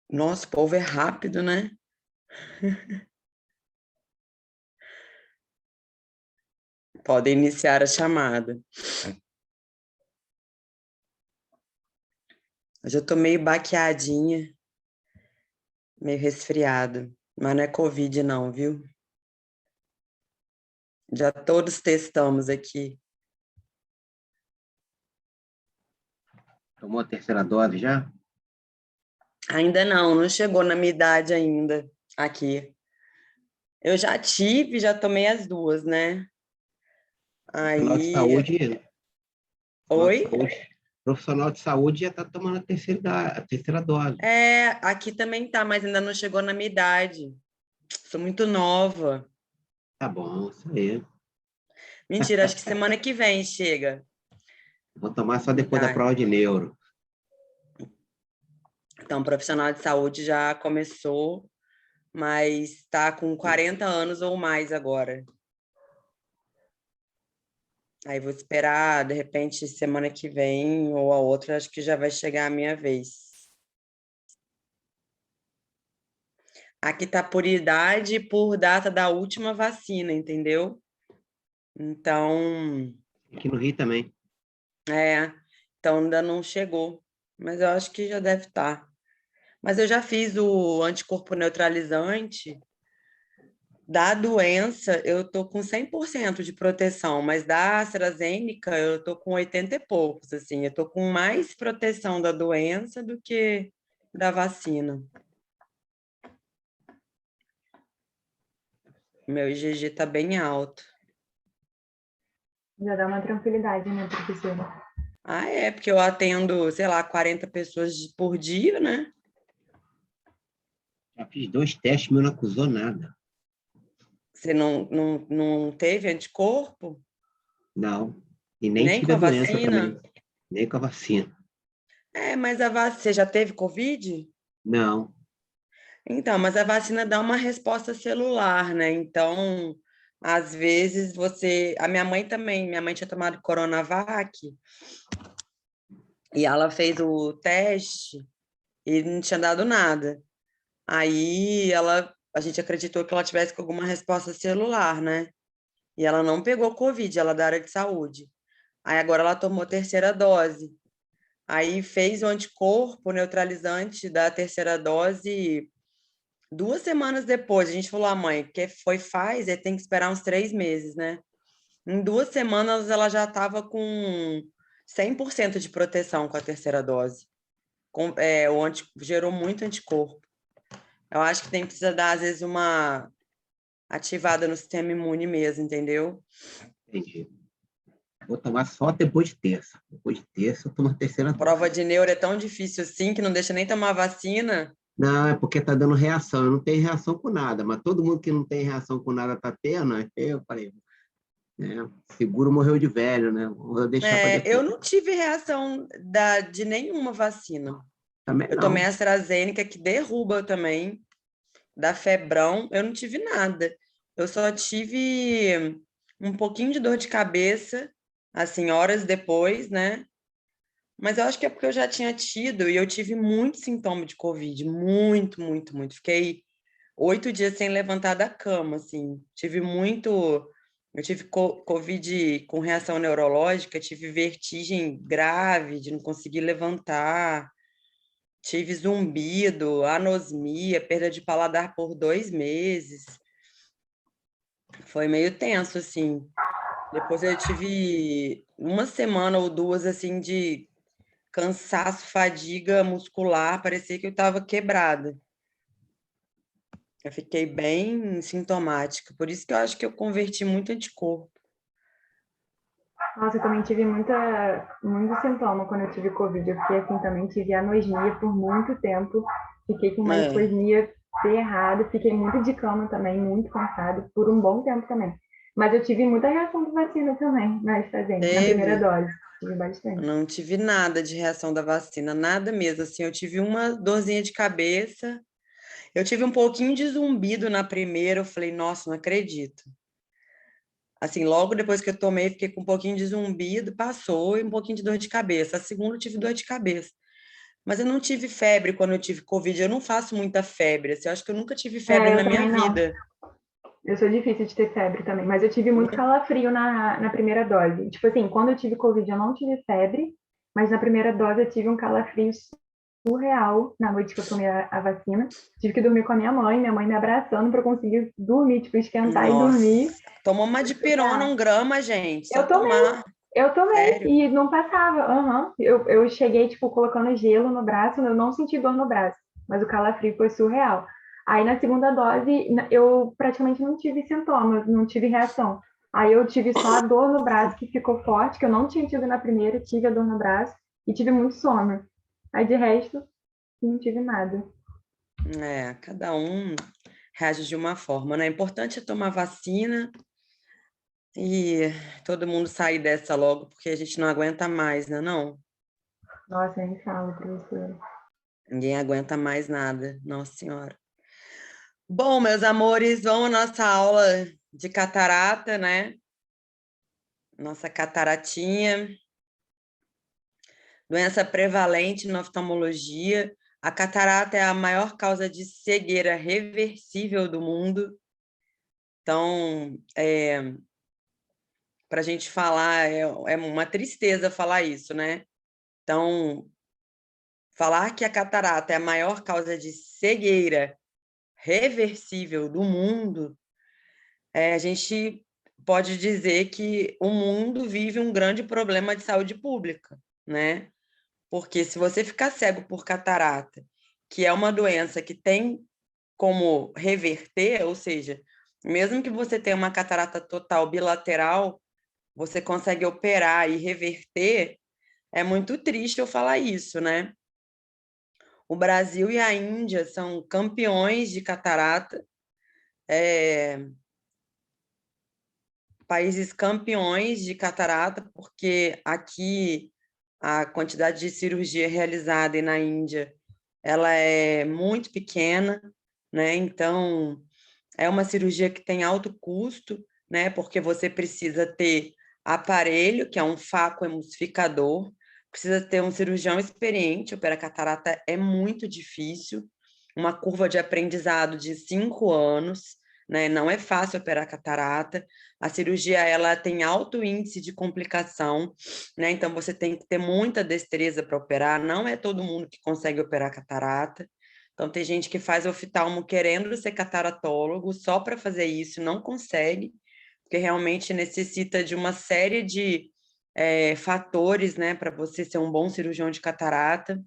Nossa, o povo é rápido, né? Pode iniciar a chamada. Hoje eu tô meio baqueadinha, meio resfriada. Mas não é Covid, não, viu? Já todos testamos aqui. Tomou a terceira dose já? Ainda não chegou na minha idade ainda aqui. Eu já tive, já tomei as duas, né? Profissional de Aí, saúde, profissional de oi? saúde, profissional de saúde já está tomando a terceira dose. É, aqui também tá, mas ainda não chegou na minha idade. Sou muito nova. Tá bom, isso aí. Mentira, acho que semana que vem chega Vou tomar só a depois da idade. prova de neuro. Então, o profissional de saúde já começou, mas está com 40 anos ou mais agora. Aí vou esperar, de repente, semana que vem ou a outra, acho que já vai chegar a minha vez. Aqui tá por idade e por data da última vacina, entendeu? Então, Aqui no Rio também. é, então ainda não chegou, mas eu acho que já deve estar. Mas eu já fiz o anticorpo neutralizante. Da doença, eu tô com 100% de proteção, mas da AstraZeneca eu tô com 80 e poucos, assim. Eu tô com mais proteção da doença do que da vacina. Meu IgG tá bem alto. Já dá uma tranquilidade, né, professora? Ah, é, porque eu atendo, sei lá, 40 pessoas por dia, né? Já fiz 2 testes, meu não acusou nada. Você não teve anticorpo? Não. E nem Nem tive com a a doença também. vacina? Nem com a vacina. É, mas a vacina, você já teve Covid? Não. Então, mas a vacina dá uma resposta celular, né? Então, às vezes você. A minha mãe também, minha mãe tinha tomado Coronavac e ela fez o teste e não tinha dado nada. Aí a gente acreditou que ela tivesse com alguma resposta celular, né? E ela não pegou Covid, ela é da área de saúde. Aí agora ela tomou a terceira dose. Aí fez o anticorpo neutralizante da terceira dose 2 semanas depois. A gente falou, mãe, que foi Pfizer, tem que esperar uns 3 meses, né? Em 2 semanas ela já estava com 100% de proteção com a terceira dose. Gerou muito anticorpo. Eu acho que precisa dar, às vezes, uma ativada no sistema imune mesmo, entendeu? Entendi. Vou tomar só depois de terça. Depois de terça, eu tomo a terceira Prova dose. de neuro é tão difícil assim que não deixa nem tomar vacina. Não, é porque tá dando reação. Eu não tenho reação com nada, mas todo mundo que não tem reação com nada tá tendo. Aí eu falei, né? Seguro morreu de velho, né? Vou deixar para É, eu depois. não tive reação de nenhuma vacina. Também Eu tomei a não. AstraZeneca, que derruba também, da febrão, eu não tive nada. Eu só tive um pouquinho de dor de cabeça, assim, horas depois, né? Mas eu acho que é porque eu já tinha tido e eu tive muito sintoma de Covid, muito, muito, muito. Fiquei 8 dias sem levantar da cama, assim. Tive muito. Eu tive Covid com reação neurológica, tive vertigem grave de não conseguir levantar, tive zumbido, anosmia, perda de paladar por 2 meses. Foi meio tenso, assim. Depois eu tive uma semana ou duas, assim, de cansaço, fadiga muscular, parecia que eu estava quebrada. Eu fiquei bem sintomática, por isso que eu acho que eu converti muito anticorpo. Nossa, eu também tive muito sintoma quando eu tive Covid. Eu fiquei assim também, tive anosmia por muito tempo. Fiquei com uma É, hiposmia ferrada, fiquei muito de cama também, muito cansada, por um bom tempo também. Mas eu tive muita reação de vacina também, na AstraZeneca, na primeira teve. dose. Tive Eu bastante. não tive nada de reação da vacina, nada mesmo. Assim, eu tive uma dorzinha de cabeça. Eu tive um pouquinho de zumbido na primeira. Eu falei, nossa, não acredito. Assim, logo depois que eu tomei, fiquei com um pouquinho de zumbido, passou e um pouquinho de dor de cabeça. A segunda, eu tive dor de cabeça. Mas eu não tive febre quando eu tive Covid. Eu não faço muita febre. Assim, eu acho que eu nunca tive febre na Eu minha também não. vida. Eu sou difícil de ter febre também, mas eu tive muito calafrio na primeira dose. Tipo assim, quando eu tive Covid, eu não tive febre, mas na primeira dose eu tive um calafrio surreal na noite que eu tomei a vacina. Tive que dormir com a minha mãe me abraçando para eu conseguir dormir, tipo, esquentar e Nossa. dormir. Tomou uma Foi dipirona, surreal. 1 grama, gente. Só Eu tomei, tomar. eu tomei, Sério. e não passava. Aham. Eu cheguei, tipo, colocando gelo no braço, eu não senti dor no braço, mas o calafrio foi surreal. Aí na segunda dose, eu praticamente não tive sintomas, não tive reação. Aí eu tive só a dor no braço que ficou forte, que eu não tinha tido na primeira, tive a dor no braço e tive muito sono. Aí de resto, não tive nada. Cada um reage de uma forma, né? O importante é tomar vacina e todo mundo sair dessa logo, porque a gente não aguenta mais, né? Não, Nossa, nem fala, professora. ninguém aguenta mais nada. Nossa Senhora. Bom, meus amores, vamos à nossa aula de catarata, né? Nossa cataratinha. Doença prevalente na oftalmologia. A catarata é a maior causa de cegueira reversível do mundo. Então, para a gente falar, é uma tristeza falar isso, né? Então, falar que a catarata é a maior causa de cegueira reversível do mundo, a gente pode dizer que o mundo vive um grande problema de saúde pública, né? Porque se você ficar cego por catarata, que é uma doença que tem como reverter, ou seja, mesmo que você tenha uma catarata total bilateral, você consegue operar e reverter, é muito triste eu falar isso, né? O Brasil e a Índia são campeões de catarata, países campeões de catarata, porque aqui a quantidade de cirurgia realizada e na Índia ela é muito pequena, né? Então, é uma cirurgia que tem alto custo, né? Porque você precisa ter aparelho, que é um faco emulsificador, precisa ter um cirurgião experiente. Operar catarata é muito difícil, uma curva de aprendizado de 5 anos, né? Não é fácil operar catarata. A cirurgia ela tem alto índice de complicação, né? Então você tem que ter muita destreza para operar. Não é todo mundo que consegue operar catarata. Então, tem gente que faz oftalmo querendo ser cataratólogo só para fazer isso, não consegue, porque realmente necessita de uma série de fatores, né, para você ser um bom cirurgião de catarata.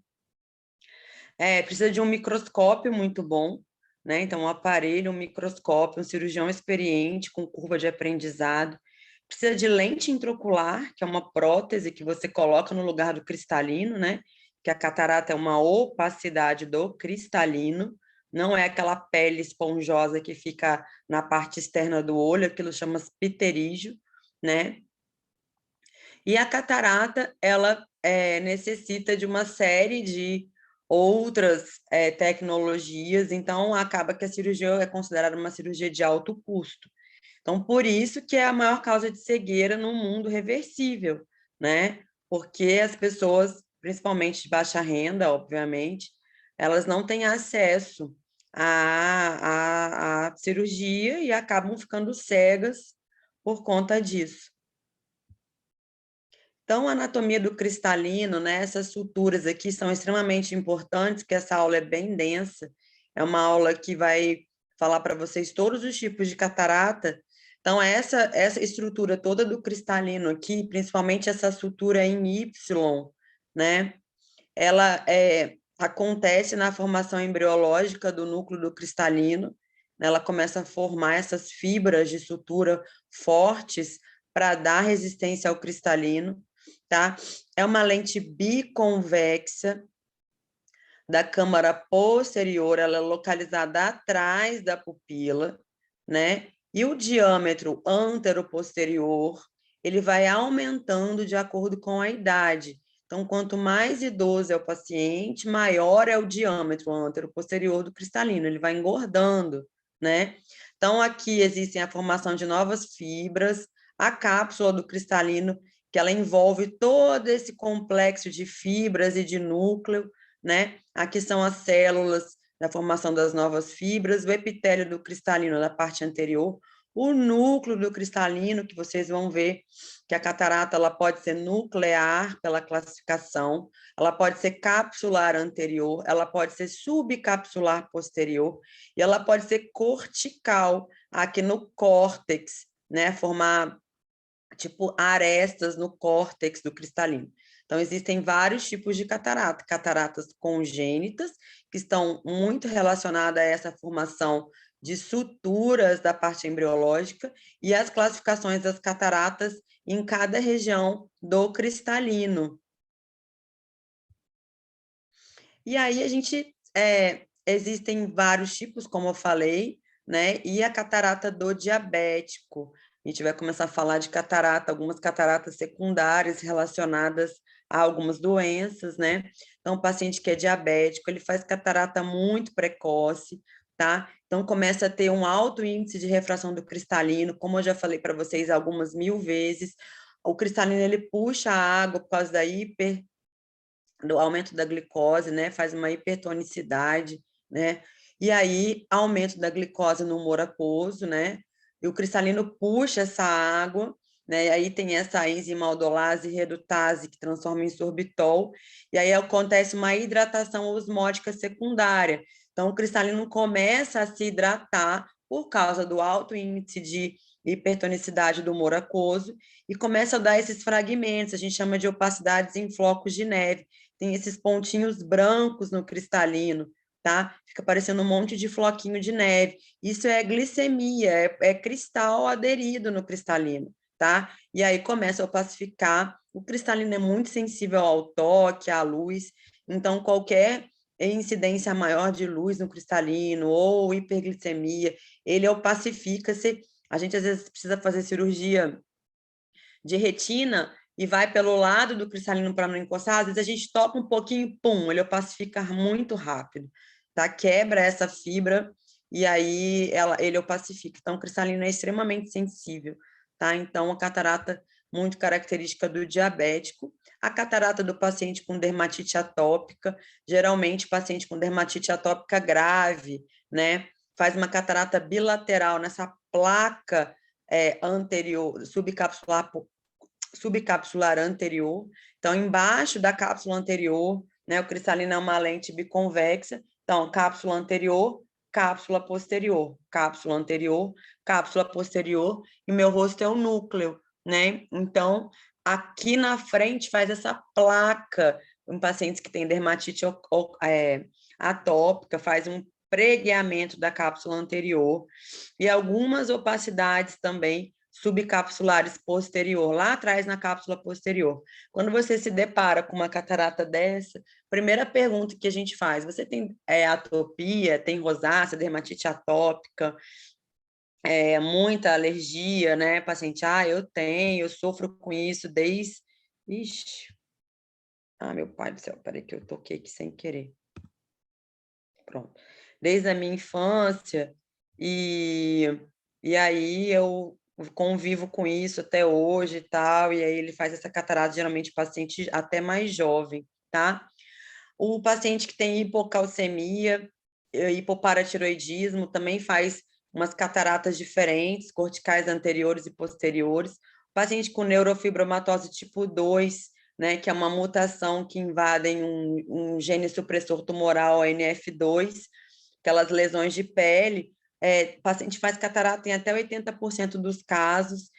Precisa de um microscópio muito bom, né? Então, um aparelho, um microscópio, um cirurgião experiente com curva de aprendizado. Precisa de lente intraocular, que é uma prótese que você coloca no lugar do cristalino, né? Que a catarata é uma opacidade do cristalino, não é aquela pele esponjosa que fica na parte externa do olho, aquilo chama pterígio, né? E a catarata, ela necessita de uma série de outras tecnologias, então acaba que a cirurgia é considerada uma cirurgia de alto custo. Então, por isso que é a maior causa de cegueira no mundo reversível, né? Porque as pessoas, principalmente de baixa renda, obviamente, elas não têm acesso à cirurgia e acabam ficando cegas por conta disso. Então, a anatomia do cristalino, né, essas suturas aqui são extremamente importantes, porque essa aula é bem densa. É uma aula que vai falar para vocês todos os tipos de catarata. Então, essa estrutura toda do cristalino aqui, principalmente essa sutura em Y, né, ela acontece na formação embriológica do núcleo do cristalino. Ela começa a formar essas fibras de sutura fortes para dar resistência ao cristalino, tá? É uma lente biconvexa da câmara posterior, ela é localizada atrás da pupila, né? E o diâmetro anteroposterior, ele vai aumentando de acordo com a idade. Então, quanto mais idoso é o paciente, maior é o diâmetro anteroposterior do cristalino, ele vai engordando, né? Então, aqui existem a formação de novas fibras, a cápsula do cristalino, que ela envolve todo esse complexo de fibras e de núcleo, né? Aqui são as células da formação das novas fibras, o epitélio do cristalino da parte anterior, o núcleo do cristalino, que vocês vão ver que a catarata ela pode ser nuclear pela classificação, ela pode ser capsular anterior, ela pode ser subcapsular posterior, e ela pode ser cortical, aqui no córtex, né? Formar tipo arestas no córtex do cristalino. Então, existem vários tipos de catarata. Cataratas congênitas, que estão muito relacionadas a essa formação de suturas da parte embriológica, e as classificações das cataratas em cada região do cristalino. E aí a gente existem vários tipos, como eu falei, né? E a catarata do diabético. A gente vai começar a falar de catarata, algumas cataratas secundárias relacionadas a algumas doenças, né? Então, o paciente que é diabético, ele faz catarata muito precoce, tá? Então, começa a ter um alto índice de refração do cristalino, como eu já falei para vocês algumas mil vezes. O cristalino, ele puxa a água por causa do aumento da glicose, né? Faz uma hipertonicidade, né? E aí, aumento da glicose no humor aquoso, né? E o cristalino puxa essa água, né? E aí tem essa enzima aldolase e redutase que transforma em sorbitol, e aí acontece uma hidratação osmótica secundária. Então, o cristalino começa a se hidratar por causa do alto índice de hipertonicidade do humor aquoso e começa a dar esses fragmentos, a gente chama de opacidades em flocos de neve. Tem esses pontinhos brancos no cristalino, tá? Fica parecendo um monte de floquinho de neve. Isso é glicemia, é cristal aderido no cristalino, tá? E aí começa a opacificar. O cristalino é muito sensível ao toque, à luz, então qualquer incidência maior de luz no cristalino ou hiperglicemia, ele opacifica-se. A gente às vezes precisa fazer cirurgia de retina e vai pelo lado do cristalino para não encostar, às vezes a gente toca um pouquinho, pum, ele opacifica muito rápido, tá? Quebra essa fibra e aí ele opacifica. Então, o cristalino é extremamente sensível, tá? Então, a catarata muito característica do diabético. A catarata do paciente com dermatite atópica, geralmente paciente com dermatite atópica grave, né? Faz uma catarata bilateral nessa placa anterior, subcapsular anterior. Então, embaixo da cápsula anterior, né, o cristalino é uma lente biconvexa. Então, cápsula anterior, cápsula posterior, cápsula anterior, cápsula posterior, e meu rosto é o núcleo, né? Então, aqui na frente faz essa placa em pacientes que têm dermatite atópica, faz um pregueamento da cápsula anterior e algumas opacidades também subcapsulares posterior, lá atrás na cápsula posterior. Quando você se depara com uma catarata dessa, primeira pergunta que a gente faz, você tem atopia, tem rosácea, dermatite atópica, muita alergia, né? Paciente, eu tenho, eu sofro com isso desde... Ixi, meu pai do céu, peraí que eu toquei aqui sem querer. Pronto. Desde a minha infância, e aí eu convivo com isso até hoje e tal, e aí ele faz essa catarata, geralmente paciente até mais jovem, tá? O paciente que tem hipocalcemia, hipoparatiroidismo, também faz umas cataratas diferentes, corticais anteriores e posteriores. O paciente com neurofibromatose tipo 2, né, que é uma mutação que invade um gene supressor tumoral, NF2, aquelas lesões de pele, o paciente faz catarata em até 80% dos casos,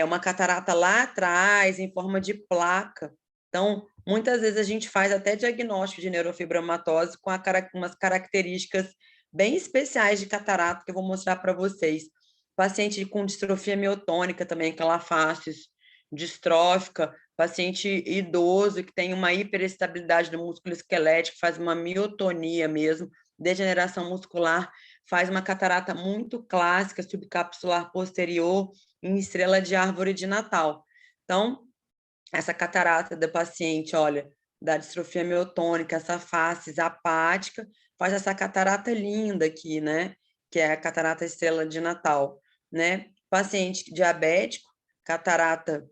uma catarata lá atrás, em forma de placa. Então, muitas vezes a gente faz até diagnóstico de neurofibromatose com umas características bem especiais de catarata que eu vou mostrar para vocês. Paciente com distrofia miotônica também, aquela face distrófica, paciente idoso que tem uma hiperestabilidade do músculo esquelético, faz uma miotonia mesmo, degeneração muscular, faz uma catarata muito clássica, subcapsular posterior, em estrela de árvore de Natal. Então, essa catarata do paciente, olha, da distrofia miotônica, essa face apática, faz essa catarata linda aqui, né? Que é a catarata estrela de Natal, né? Paciente diabético, catarata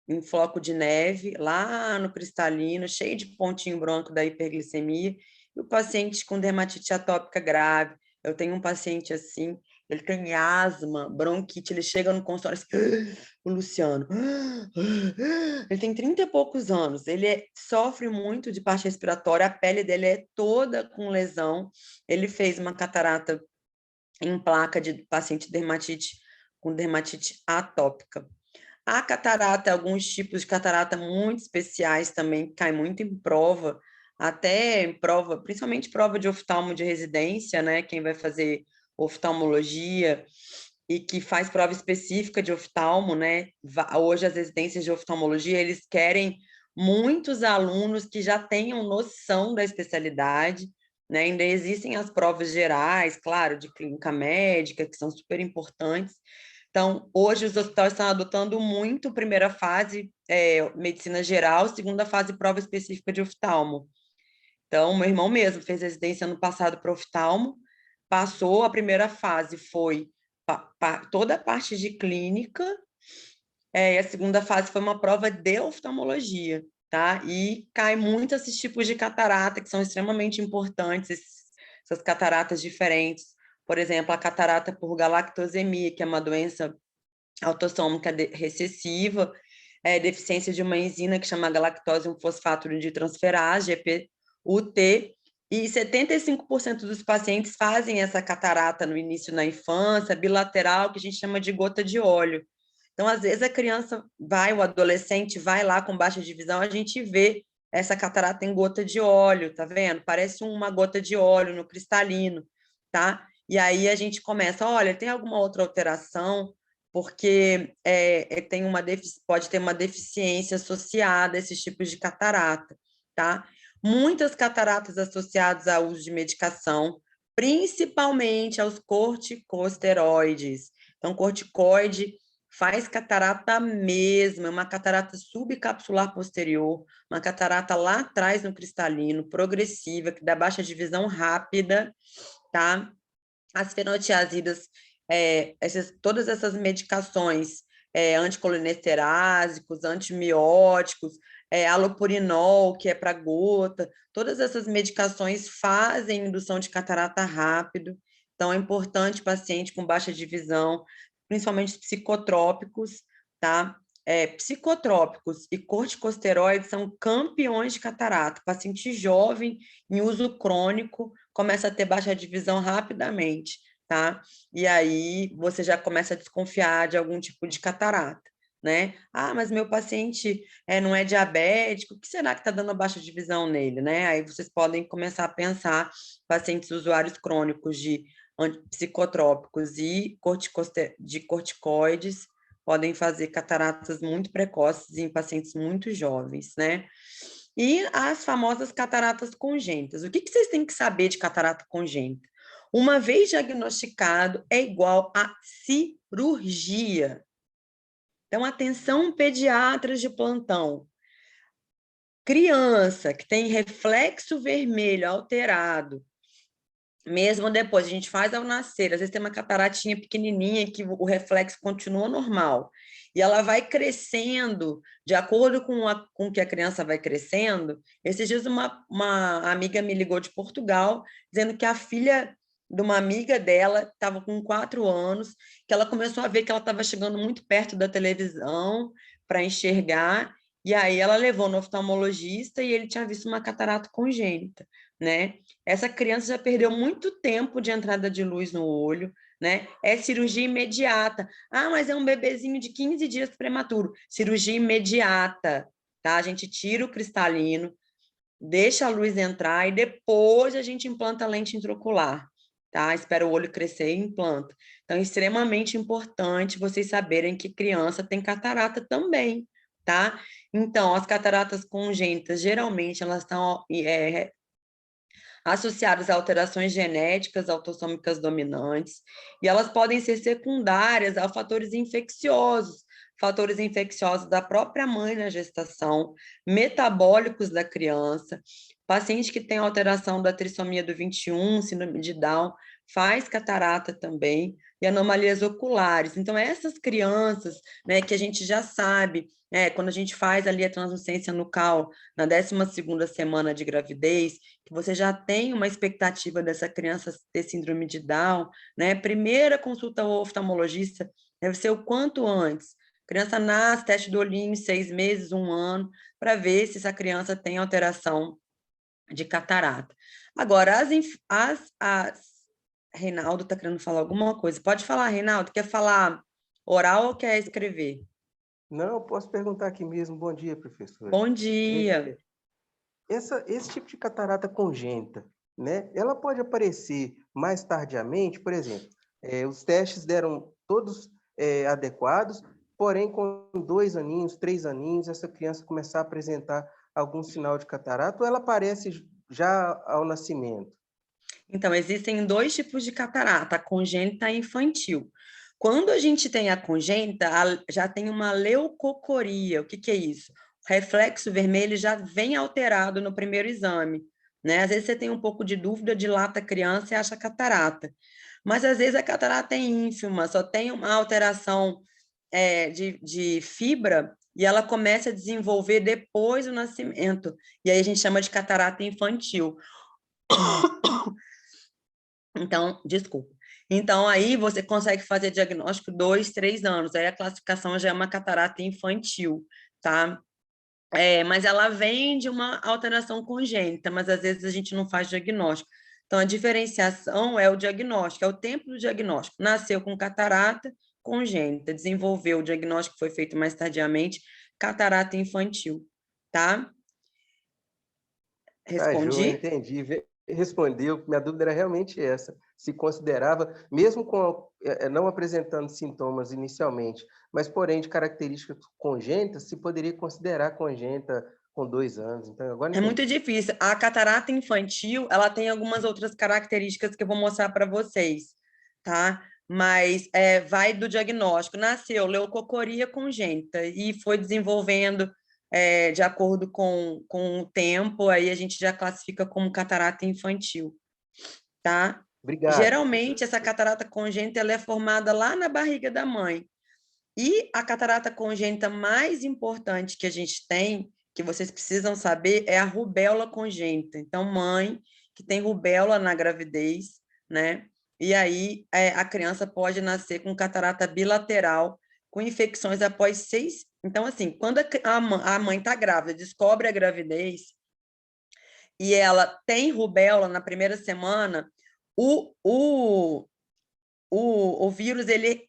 em floco de neve, lá no cristalino, cheio de pontinho branco da hiperglicemia, e o paciente com dermatite atópica grave. Eu tenho um paciente assim, ele tem asma, bronquite, ele chega no consultório assim, o Luciano, ele tem 30 e poucos anos, sofre muito de parte respiratória, a pele dele é toda com lesão, ele fez uma catarata em placa de paciente com dermatite atópica. A catarata, alguns tipos de catarata muito especiais também, que cai muito em prova, até em prova, principalmente prova de oftalmo de residência, né? Quem vai fazer oftalmologia e que faz prova específica de oftalmo, né? Hoje as residências de oftalmologia, eles querem muitos alunos que já tenham noção da especialidade, né? Ainda existem as provas gerais, claro, de clínica médica, que são super importantes. Então, hoje os hospitais estão adotando muito primeira fase, medicina geral, segunda fase, prova específica de oftalmo. Então, meu irmão mesmo fez residência ano passado para oftalmo, passou a primeira fase, foi toda a parte de clínica, e a segunda fase foi uma prova de oftalmologia, tá? E cai muito esses tipos de catarata, que são extremamente importantes, essas cataratas diferentes. Por exemplo, a catarata por galactosemia, que é uma doença autossômica recessiva, deficiência de uma enzima que chama galactose 1-fosfato de transferase, GPUT, e 75% dos pacientes fazem essa catarata no início na infância, bilateral, que a gente chama de gota de óleo. Então, às vezes, a criança vai, o adolescente vai lá com baixa de visão, a gente vê essa catarata em gota de óleo, tá vendo? Parece uma gota de óleo no cristalino, tá? E aí a gente começa, olha, tem alguma outra alteração? Porque pode ter uma deficiência associada a esses tipos de catarata, tá? Muitas cataratas associadas ao uso de medicação, principalmente aos corticosteroides. Então, corticoide faz catarata mesmo, é uma catarata subcapsular posterior, uma catarata lá atrás no cristalino, progressiva, que dá baixa de visão rápida, tá? As fenotiazidas, todas essas medicações, anticolinesterásicos, antimióticos, alopurinol, que é para gota, todas essas medicações fazem indução de catarata rápido, então é importante paciente com baixa de visão, principalmente psicotrópicos, tá? Psicotrópicos e corticosteroides são campeões de catarata. Paciente jovem em uso crônico começa a ter baixa de visão rapidamente, tá? E aí você já começa a desconfiar de algum tipo de catarata, né? Ah, mas meu paciente não é diabético, o que será que está dando baixa de visão nele, né? Aí vocês podem começar a pensar pacientes usuários crônicos de psicotrópicos e de corticoides podem fazer cataratas muito precoces em pacientes muito jovens, né? E as famosas cataratas congênitas. O que vocês têm que saber de catarata congênita? Uma vez diagnosticado, é igual a cirurgia. Então, atenção, pediatras de plantão. Criança que tem reflexo vermelho alterado, mesmo depois, a gente faz ao nascer, às vezes tem uma cataratinha pequenininha que o reflexo continua normal, e ela vai crescendo, de acordo com que a criança vai crescendo. Esses dias uma amiga me ligou de Portugal, dizendo que a filha de uma amiga dela estava com 4 anos, que ela começou a ver que ela estava chegando muito perto da televisão para enxergar, e aí ela levou no oftalmologista e ele tinha visto uma catarata congênita, né? Essa criança já perdeu muito tempo de entrada de luz no olho, né? É cirurgia imediata. Ah, mas é um bebezinho de 15 dias prematuro. Cirurgia imediata, tá? A gente tira o cristalino, deixa a luz entrar e depois a gente implanta a lente intraocular, tá? Espera o olho crescer e implanta. Então, é extremamente importante vocês saberem que criança tem catarata também, tá? Então, as cataratas congênitas, geralmente, elas estão associadas a alterações genéticas autossômicas dominantes, e elas podem ser secundárias a fatores infecciosos da própria mãe na gestação, metabólicos da criança, paciente que tem alteração da trissomia do 21, síndrome de Down, faz catarata também, e anomalias oculares. Então, essas crianças, né, que a gente já sabe, quando a gente faz ali a translucência nucal na 12ª semana de gravidez, que você já tem uma expectativa dessa criança ter síndrome de Down, né? Primeira consulta ao oftalmologista deve ser o quanto antes. A criança nasce, teste do olhinho, 6 meses, 1 ano, para ver se essa criança tem alteração de catarata. Agora, Reinaldo está querendo falar alguma coisa. Pode falar, Reinaldo. Quer falar oral ou quer escrever? Não, eu posso perguntar aqui mesmo. Bom dia, professora. Bom dia. Esse tipo de catarata congênita, né? Ela pode aparecer mais tardiamente, por exemplo, os testes deram todos adequados, porém, com 2 aninhos, 3 aninhos, essa criança começar a apresentar algum sinal de catarata, ou ela aparece já ao nascimento? Então, existem 2 tipos de catarata, a congênita e infantil. Quando a gente tem a congênita, já tem uma leucocoria. O que é isso? O reflexo vermelho já vem alterado no primeiro exame, né? Às vezes você tem um pouco de dúvida, dilata a criança e acha catarata. Mas às vezes a catarata é ínfima, só tem uma alteração de fibra e ela começa a desenvolver depois do nascimento. E aí a gente chama de catarata infantil. Então, desculpa. Então, aí você consegue fazer diagnóstico 2, 3 anos. Aí a classificação já é uma catarata infantil, tá? Mas ela vem de uma alteração congênita, mas às vezes a gente não faz diagnóstico. Então, a diferenciação é o diagnóstico, é o tempo do diagnóstico. Nasceu com catarata congênita, desenvolveu, o diagnóstico foi feito mais tardiamente, catarata infantil, tá? Ju, Respondi? entendi. Respondeu. Minha dúvida era realmente essa. Se considerava, mesmo não apresentando sintomas inicialmente, mas porém de características congênitas, se poderia considerar congênita com 2 anos. Então, agora É muito entendi. difícil. A catarata infantil, ela tem algumas outras características que eu vou mostrar para vocês, tá? Mas vai do diagnóstico. Nasceu leucocoria congênita e foi desenvolvendo de acordo com o tempo, aí a gente já classifica como catarata infantil, tá? Obrigado, Geralmente, professor. essa catarata congênita ela é formada lá na barriga da mãe. E a catarata congênita mais importante que a gente tem, que vocês precisam saber, é a rubéola congênita. Então, mãe que tem rubéola na gravidez, né? E aí a criança pode nascer com catarata bilateral, com infecções após 6. Então, assim, quando a mãe está grávida, descobre a gravidez e ela tem rubéola na primeira semana, o vírus ele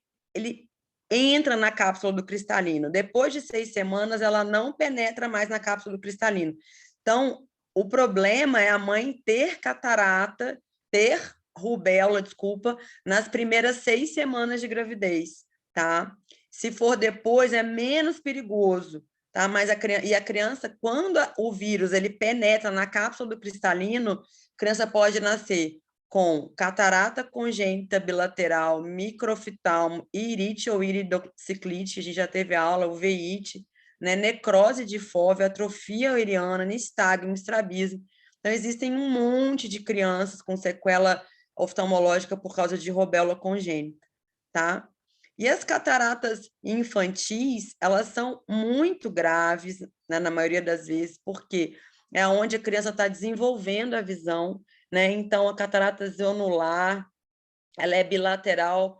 entra na cápsula do cristalino. Depois de 6 semanas, ela não penetra mais na cápsula do cristalino. Então, o problema é a mãe ter catarata, ter rubéola, desculpa, nas primeiras 6 semanas de gravidez, tá? Se for depois, é menos perigoso, tá? Mas a criança, quando o vírus ele penetra na cápsula do cristalino, a criança pode nascer com catarata congênita bilateral, microftalmo, irite ou iridociclite, a gente já teve aula, uveíte, né, necrose de fóvea, atrofia iriana, nistagmo, estrabismo. Então, existem um monte de crianças com sequela oftalmológica por causa de rubéola congênita, tá? E as cataratas infantis, elas são muito graves, né, na maioria das vezes, porque é onde a criança está desenvolvendo a visão, né? Então, a catarata zonular, ela é bilateral.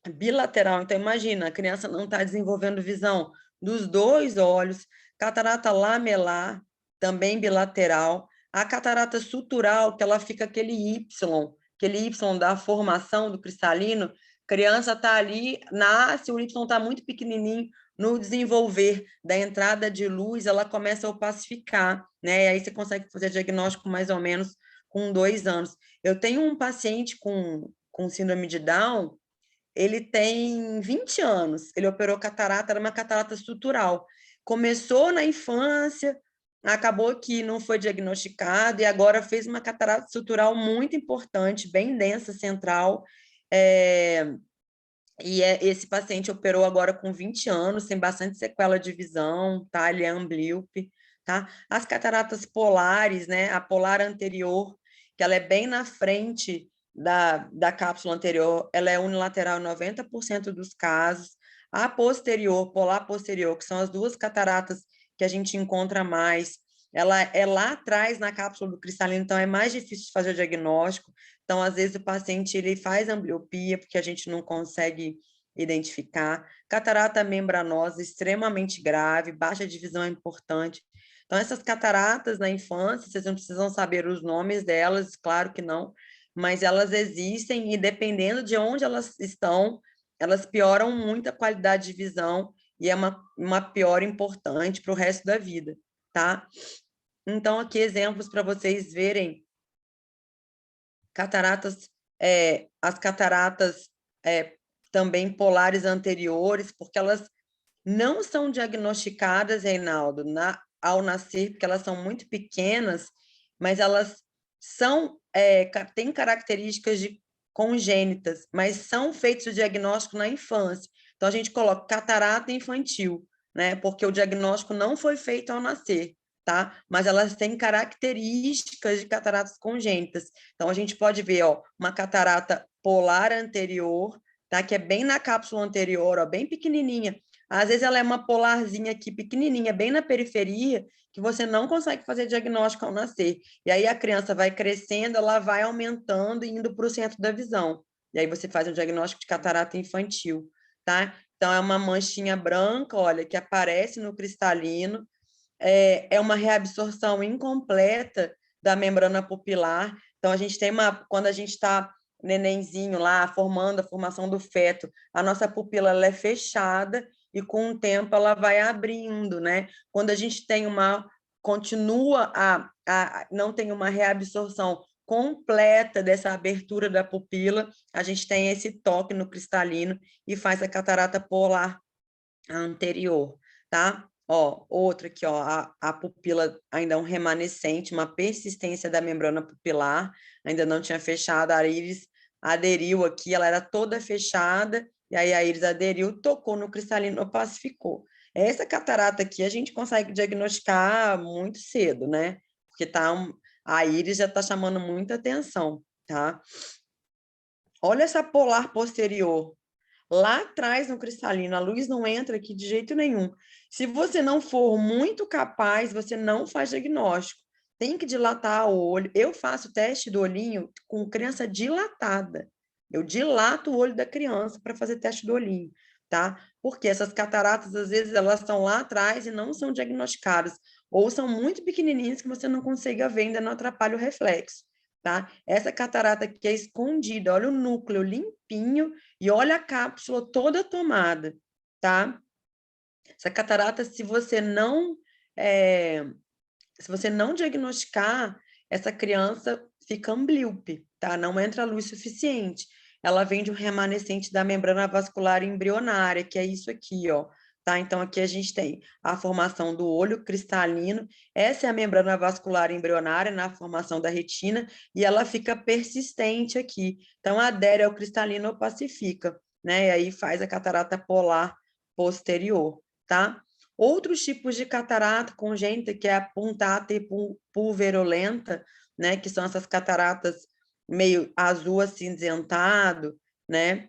Então, imagina, a criança não está desenvolvendo visão dos 2 olhos. Catarata lamelar, também bilateral. A catarata sutural, que ela fica aquele Y da formação do cristalino, criança está ali, nasce, o Y está muito pequenininho, no desenvolver da entrada de luz, ela começa a opacificar, né? E aí você consegue fazer diagnóstico mais ou menos com 2 anos. Eu tenho um paciente com síndrome de Down, ele tem 20 anos, ele operou catarata, era uma catarata estrutural. Começou na infância, acabou que não foi diagnosticado e agora fez uma catarata estrutural muito importante, bem densa, central. Esse paciente operou agora com 20 anos, tem bastante sequela de visão, tá? Ele é amblíope, tá? As cataratas polares, né? A polar anterior, que ela é bem na frente da cápsula anterior, ela é unilateral em 90% dos casos. A posterior, polar posterior, que são as duas cataratas que a gente encontra mais, ela é lá atrás na cápsula do cristalino, então é mais difícil de fazer o diagnóstico. Então, às vezes, o paciente ele faz ambliopia, porque a gente não consegue identificar. Catarata membranosa, extremamente grave, baixa de visão é importante. Então, essas cataratas na infância, vocês não precisam saber os nomes delas, claro que não, mas elas existem e dependendo de onde elas estão, elas pioram muito a qualidade de visão e é uma piora importante para o resto da vida, tá? Então, aqui exemplos para vocês verem cataratas, as cataratas também polares anteriores, porque elas não são diagnosticadas, Reinaldo, ao nascer, porque elas são muito pequenas, mas elas têm características congênitas, mas são feitos o diagnóstico na infância. Então, a gente coloca catarata infantil, né? Porque o diagnóstico não foi feito ao nascer, tá? Mas elas têm características de cataratas congênitas. Então, a gente pode ver, ó, uma catarata polar anterior, tá? Que é bem na cápsula anterior, ó, bem pequenininha. Às vezes ela é uma polarzinha aqui pequenininha, bem na periferia, que você não consegue fazer diagnóstico ao nascer. E aí a criança vai crescendo, ela vai aumentando e indo para o centro da visão. E aí você faz um diagnóstico de catarata infantil, tá? Então é uma manchinha branca, olha, que aparece no cristalino, é uma reabsorção incompleta da membrana pupilar. Então a gente tem quando a gente está nenenzinho lá, formando a formação do feto, a nossa pupila ela é fechada e com o tempo ela vai abrindo, né? Quando a gente tem continua não tem uma reabsorção completa dessa abertura da pupila, a gente tem esse toque no cristalino e faz a catarata polar anterior, tá? Ó, outra aqui, ó, a pupila ainda é um remanescente, uma persistência da membrana pupilar, ainda não tinha fechado, a íris aderiu aqui, ela era toda fechada, e aí a íris aderiu, tocou no cristalino, opacificou. Essa catarata aqui a gente consegue diagnosticar muito cedo, né? Porque a íris já está chamando muita atenção, tá? Olha essa polar posterior, lá atrás no cristalino, a luz não entra aqui de jeito nenhum. Se você não for muito capaz, você não faz diagnóstico. Tem que dilatar o olho. Eu faço teste do olhinho com criança dilatada. Eu dilato o olho da criança para fazer teste do olhinho, tá? Porque essas cataratas, às vezes, elas estão lá atrás e não são diagnosticadas. Ou são muito pequenininhas que você não consiga ver, ainda não atrapalha o reflexo, tá? Essa catarata aqui é escondida, olha o núcleo limpinho e olha a cápsula toda tomada, tá? Essa catarata, se você não diagnosticar, essa criança fica amblíope, tá? Não entra luz suficiente. Ela vem de um remanescente da membrana vascular embrionária, que é isso aqui, ó. Tá? Então, aqui a gente tem a formação do olho cristalino, essa é a membrana vascular embrionária na formação da retina, e ela fica persistente aqui. Então, adere ao cristalino ou pacifica, né? E aí faz a catarata polar posterior, tá? Outros tipos de catarata congênita, que é a punctata e pulverulenta, né? Que são essas cataratas meio azul acinzentado, né?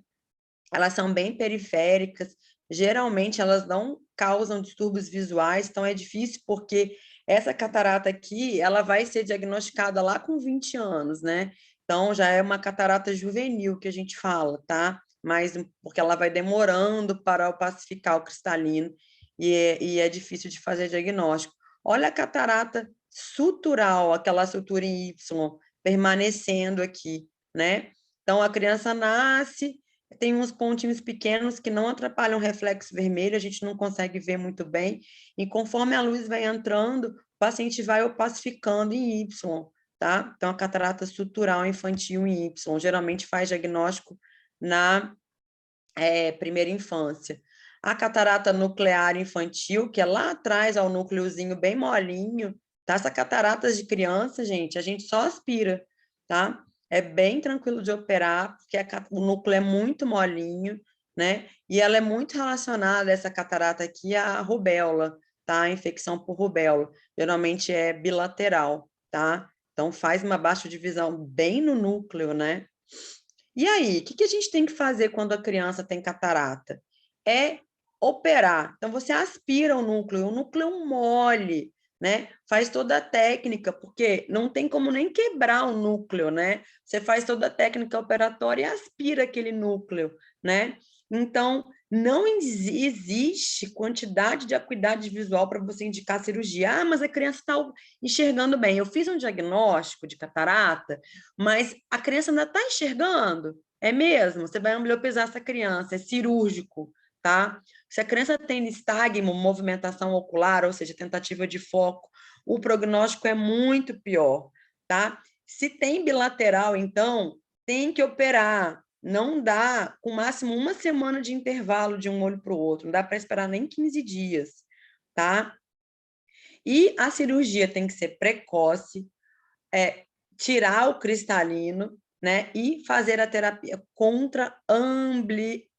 Elas são bem periféricas, geralmente elas não causam distúrbios visuais, então é difícil porque essa catarata aqui, ela vai ser diagnosticada lá com 20 anos, né? Então já é uma catarata juvenil que a gente fala, tá? Mas porque ela vai demorando para opacificar o cristalino e é difícil de fazer diagnóstico. Olha a catarata sutural, aquela sutura em Y, permanecendo aqui, né? Então a criança nasce, tem uns pontinhos pequenos que não atrapalham o reflexo vermelho, a gente não consegue ver muito bem, e conforme a luz vai entrando, o paciente vai opacificando em Y, tá? Então, a catarata sutural infantil em Y, geralmente faz diagnóstico na primeira infância. A catarata nuclear infantil, que é lá atrás, ao núcleozinho bem molinho, tá? Essa catarata de criança, gente, a gente só aspira, tá? É bem tranquilo de operar, porque o núcleo é muito molinho, né? E ela é muito relacionada, essa catarata aqui, à rubéola, tá? A infecção por rubéola. Geralmente é bilateral, tá? Então, faz uma baixa divisão bem no núcleo, né? E aí, o que a gente tem que fazer quando a criança tem catarata? É operar. Então, você aspira o núcleo mole, né? Faz toda a técnica, porque não tem como nem quebrar o núcleo, né? Você faz toda a técnica operatória e aspira aquele núcleo, né? Então, não existe quantidade de acuidade visual para você indicar cirurgia. Ah, mas a criança está enxergando bem. Eu fiz um diagnóstico de catarata, mas a criança ainda está enxergando. É mesmo? Você vai ambliopizar essa criança, é cirúrgico, tá? Se a criança tem nistagmo, movimentação ocular, ou seja, tentativa de foco, o prognóstico é muito pior, tá? Se tem bilateral, então, tem que operar. Não dá, com máximo 1 semana de intervalo de um olho para o outro, não dá para esperar nem 15 dias, tá? E a cirurgia tem que ser precoce, tirar o cristalino, né? E fazer a terapia contra ambliopia.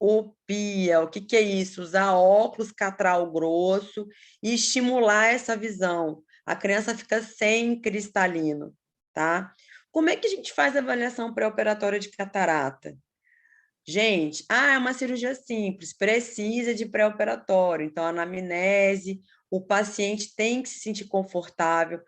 O que é isso? Usar óculos catral grosso e estimular essa visão. A criança fica sem cristalino, tá? Como é que a gente faz a avaliação pré-operatória de catarata? Gente, é uma cirurgia simples, precisa de pré-operatório. Então, anamnese, o paciente tem que se sentir confortável.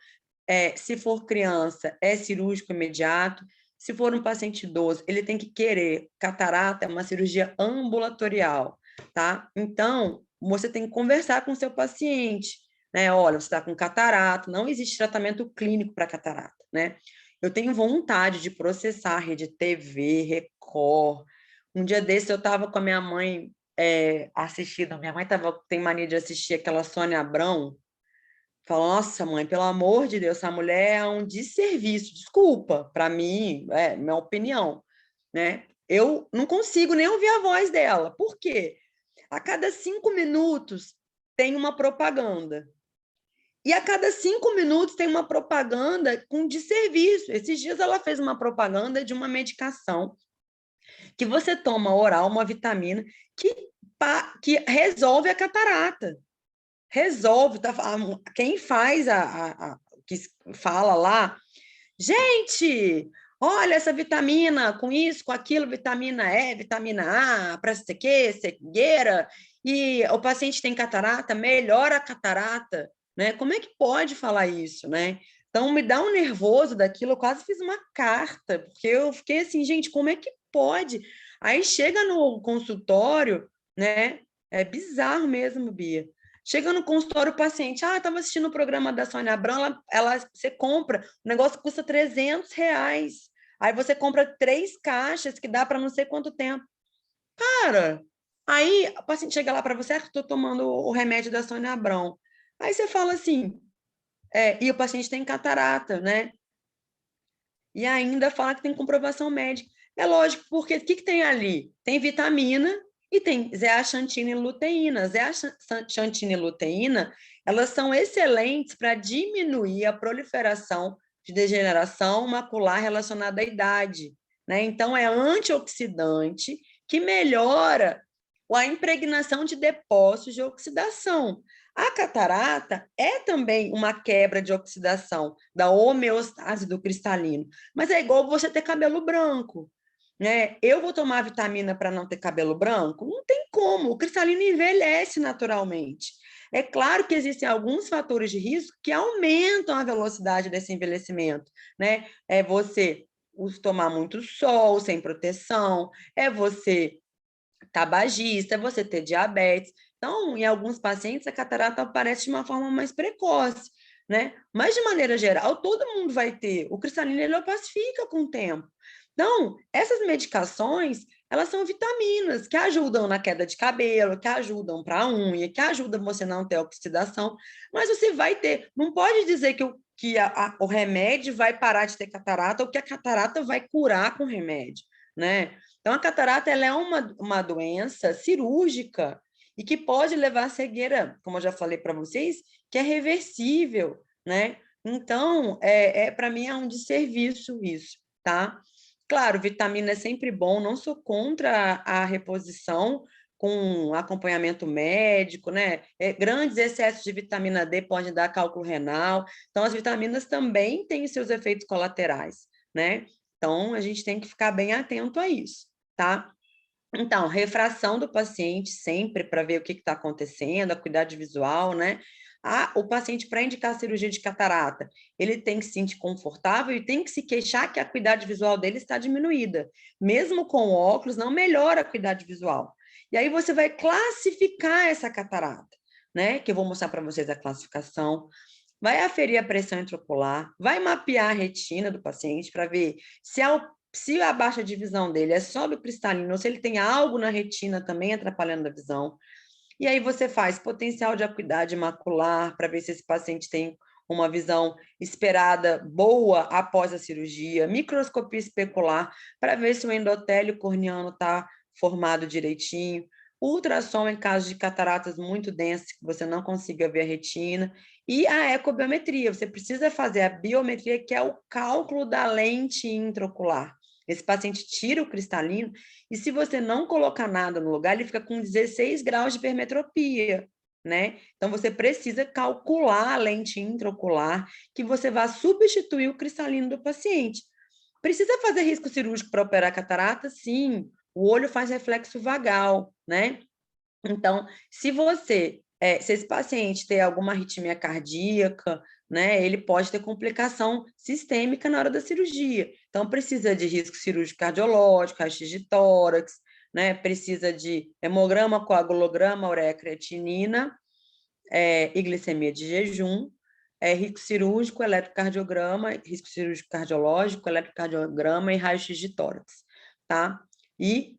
Se for criança, é cirúrgico imediato. Se for um paciente idoso, ele tem que querer. Catarata é uma cirurgia ambulatorial, tá? Então, você tem que conversar com o seu paciente, né? Olha, você está com catarata, não existe tratamento clínico para catarata, né? Eu tenho vontade de processar a rede TV, Record. Um dia desse eu estava com a minha mãe assistindo. Minha mãe tem mania de assistir aquela Sônia Abrão. Fala, nossa, mãe, pelo amor de Deus, essa mulher é um desserviço. Desculpa, para mim, é minha opinião, né? Eu não consigo nem ouvir a voz dela. Por quê? A cada 5 minutos tem uma propaganda. E a cada 5 minutos tem uma propaganda com desserviço. Esses dias ela fez uma propaganda de uma medicação que você toma oral, uma vitamina, que resolve a catarata. Resolve, tá? Quem faz que fala lá, gente, olha essa vitamina, com isso, com aquilo, vitamina E, vitamina A, para cegueira, e o paciente tem catarata, melhora a catarata, né? Como é que pode falar isso, né? Então, me dá um nervoso daquilo, eu quase fiz uma carta, porque eu fiquei assim, gente, como é que pode? Aí chega no consultório, né? É bizarro mesmo, Bia. Chega no consultório, o paciente, estava assistindo o programa da Sônia Abrão, você compra, o negócio custa R$300. Aí você compra 3 caixas, que dá para não sei quanto tempo. Cara, aí o paciente chega lá para você, estou tomando o remédio da Sônia Abrão. Aí você fala assim, e o paciente tem catarata, né? E ainda fala que tem comprovação médica. É lógico, porque o que tem ali? Tem vitamina e tem zeaxantina e luteína. Zeaxantina e luteína, elas são excelentes para diminuir a proliferação de degeneração macular relacionada à idade, né? Então, é antioxidante que melhora a impregnação de depósitos de oxidação. A catarata é também uma quebra de oxidação da homeostase do cristalino, mas é igual você ter cabelo branco, né? Eu vou tomar vitamina para não ter cabelo branco? Não tem como, o cristalino envelhece naturalmente. É claro que existem alguns fatores de risco que aumentam a velocidade desse envelhecimento, né? É você tomar muito sol sem proteção, é você tabagista, é você ter diabetes. Então, em alguns pacientes, a catarata aparece de uma forma mais precoce, né? Mas, de maneira geral, todo mundo vai ter. O cristalino, ele opacifica com o tempo. Então, essas medicações, elas são vitaminas que ajudam na queda de cabelo, que ajudam para a unha, que ajudam você não ter oxidação, mas você vai ter. Não pode dizer que o remédio vai parar de ter catarata ou que a catarata vai curar com o remédio, né? Então, a catarata ela é uma doença cirúrgica e que pode levar à cegueira, como eu já falei para vocês, que é reversível, né? Então, para mim é um desserviço isso, tá? Claro, vitamina é sempre bom, não sou contra a reposição com acompanhamento médico, né? Grandes excessos de vitamina D podem dar cálculo renal, então as vitaminas também têm seus efeitos colaterais, né? Então, a gente tem que ficar bem atento a isso, tá? Então, refração do paciente sempre para ver o que está acontecendo, a acuidade visual, né? O paciente, para indicar cirurgia de catarata, ele tem que se sentir confortável e tem que se queixar que a acuidade visual dele está diminuída. Mesmo com óculos, não melhora a acuidade visual. E aí você vai classificar essa catarata, né? Que eu vou mostrar para vocês a classificação. Vai aferir a pressão intraocular, vai mapear a retina do paciente para ver se a baixa de visão dele é subcristalina ou se ele tem algo na retina também atrapalhando a visão. E aí você faz potencial de acuidade macular para ver se esse paciente tem uma visão esperada boa após a cirurgia, microscopia especular para ver se o endotélio corneano está formado direitinho, ultrassom em caso de cataratas muito densas que você não consiga ver a retina, e a ecobiometria. Você precisa fazer a biometria, que é o cálculo da lente intraocular. Esse paciente tira o cristalino e se você não colocar nada no lugar, ele fica com 16 graus de hipermetropia, né? Então, você precisa calcular a lente intraocular que você vai substituir o cristalino do paciente. Precisa fazer risco cirúrgico para operar catarata? Sim. O olho faz reflexo vagal, né? Então, se esse paciente tem alguma arritmia cardíaca, né, ele pode ter complicação sistêmica na hora da cirurgia. Então, precisa de risco cirúrgico cardiológico, raio-x de tórax, né, precisa de hemograma, coagulograma, ureia creatinina, e glicemia de jejum, risco cirúrgico, eletrocardiograma, risco cirúrgico cardiológico, eletrocardiograma e raio-x de tórax, tá? E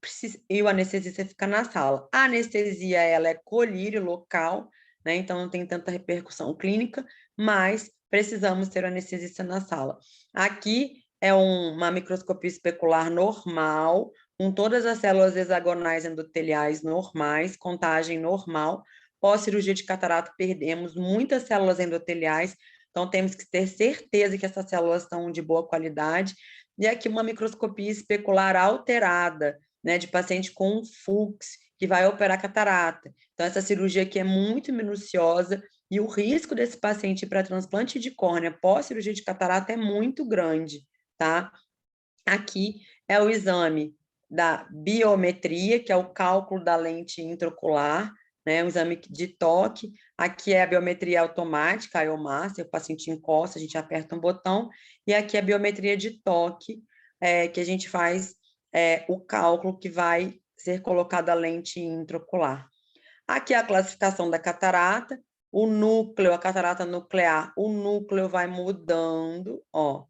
o anestesista fica na sala. A anestesia, ela é colírio local, né? Então não tem tanta repercussão clínica, mas precisamos ter o anestesista na sala. Aqui é uma microscopia especular normal, com todas as células hexagonais endoteliais normais, contagem normal. Pós-cirurgia de catarata, perdemos muitas células endoteliais, então temos que ter certeza que essas células estão de boa qualidade. E aqui uma microscopia especular alterada, né, de paciente com FUX, que vai operar catarata. Então, essa cirurgia aqui é muito minuciosa e o risco desse paciente para transplante de córnea pós-cirurgia de catarata é muito grande, tá? Aqui é o exame da biometria, que é o cálculo da lente intraocular, né, um exame de toque. Aqui é a biometria automática, a IOMAS, o paciente encosta, a gente aperta um botão, e aqui é a biometria de toque, que a gente faz o cálculo que vai ser colocada a lente intraocular. Aqui é a classificação da catarata, o núcleo, a catarata nuclear, o núcleo vai mudando, ó,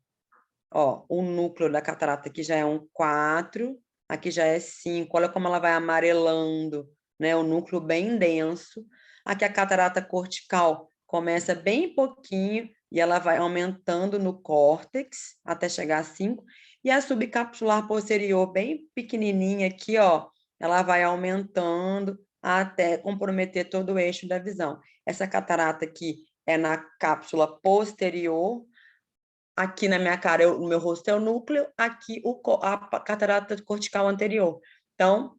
o núcleo da catarata aqui já é um 4, aqui já é 5, olha como ela vai amarelando, né? O núcleo bem denso. Aqui a catarata cortical começa bem pouquinho e ela vai aumentando no córtex até chegar a 5. E a subcapsular posterior, bem pequenininha aqui, ó, ela vai aumentando até comprometer todo o eixo da visão. Essa catarata aqui é na cápsula posterior. Aqui na minha cara, no meu rosto é o núcleo, aqui a catarata cortical anterior. Então,